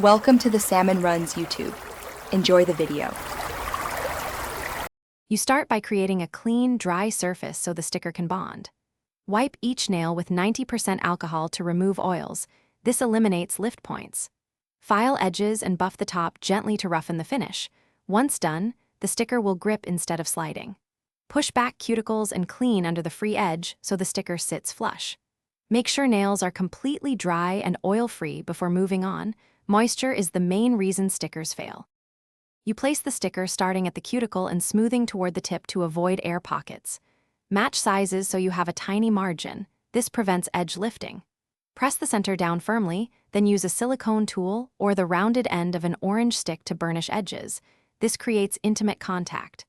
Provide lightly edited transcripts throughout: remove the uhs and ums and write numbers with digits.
Welcome to the Salmon Runs YouTube. Enjoy the video. You start by creating a clean, dry surface so the sticker can bond. Wipe each nail with 90% alcohol to remove oils. This eliminates lift points. File edges and buff the top gently to roughen the finish. Once done, the sticker will grip instead of sliding. Push back cuticles and clean under the free edge so the sticker sits flush. Make sure nails are completely dry and oil-free before moving on. Moisture is the main reason stickers fail. You place the sticker starting at the cuticle and smoothing toward the tip to avoid air pockets. Match sizes so you have a tiny margin. This prevents edge lifting. Press the center down firmly, then use a silicone tool or the rounded end of an orange stick to burnish edges. This creates intimate contact.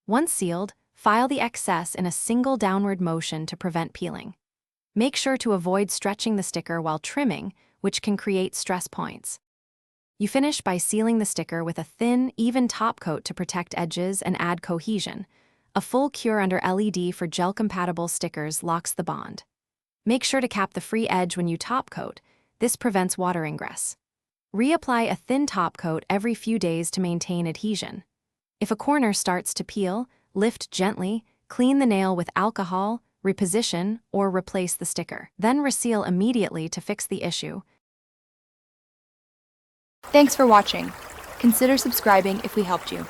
Once sealed, file the excess in a single downward motion to prevent peeling. Make sure to avoid stretching the sticker while trimming, which can create stress points. You finish by sealing the sticker with a thin, even top coat to protect edges and add cohesion. A full cure under LED for gel-compatible stickers locks the bond. Make sure to cap the free edge when you top coat. This prevents water ingress. Reapply a thin top coat every few days to maintain adhesion. If a corner starts to peel, lift gently, clean the nail with alcohol, reposition, or replace the sticker. Then reseal immediately to fix the issue. Thanks for watching. Consider subscribing if we helped you.